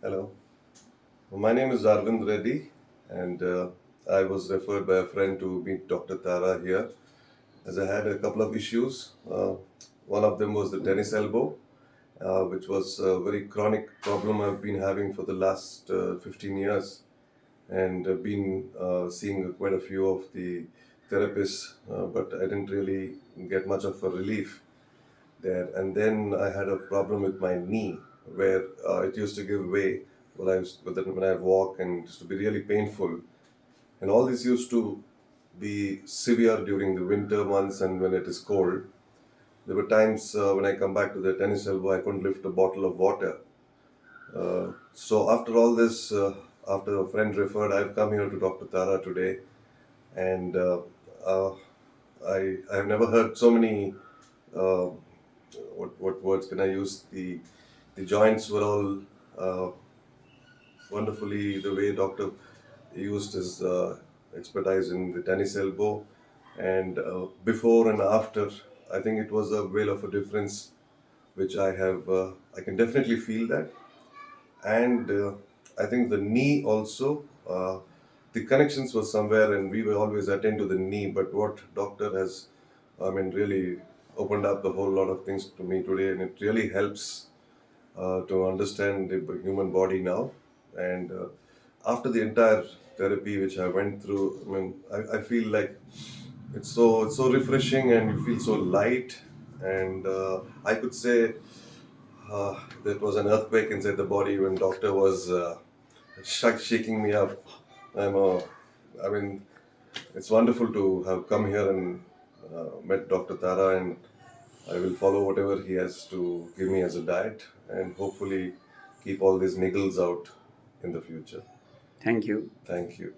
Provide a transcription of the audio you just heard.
Hello, my name is Arvind Reddy, and I was referred by a friend to meet Dr. Tara here as I had a couple of issues. One of them was the tennis elbow, which was a very chronic problem I've been having for the last 15 years, and been seeing quite a few of the therapists, but I didn't really get much of a relief there. And then I had a problem with my knee where it used to give way when I walk, and it used to be really painful. And all this used to be severe during the winter months and when it is cold. There were times when I come back to the tennis elbow, I couldn't lift a bottle of water. So after all this, after a friend referred, I've come here to Dr. Tara today, and uh, I've never heard so many. Uh, what words can I use? The joints were all uh, wonderfully the way doctor used his expertise in the tennis elbow, and before and after, I think it was a veil of a difference, which I can definitely feel that. And I think the knee also, the connections were somewhere, and we were always attend to the knee. But what doctor has, I mean, really opened up the whole lot of things to me today, and it really helps to understand the human body now. And after the entire therapy which I went through, I mean, I feel like it's so refreshing, and you feel so light. And I could say there was an earthquake inside the body when doctor was shaking me up. I'm a, I mean, it's wonderful to have come here and met Dr. Tara, and I will follow whatever he has to give me as a diet, and hopefully keep all these niggles out in the future. Thank you. Thank you.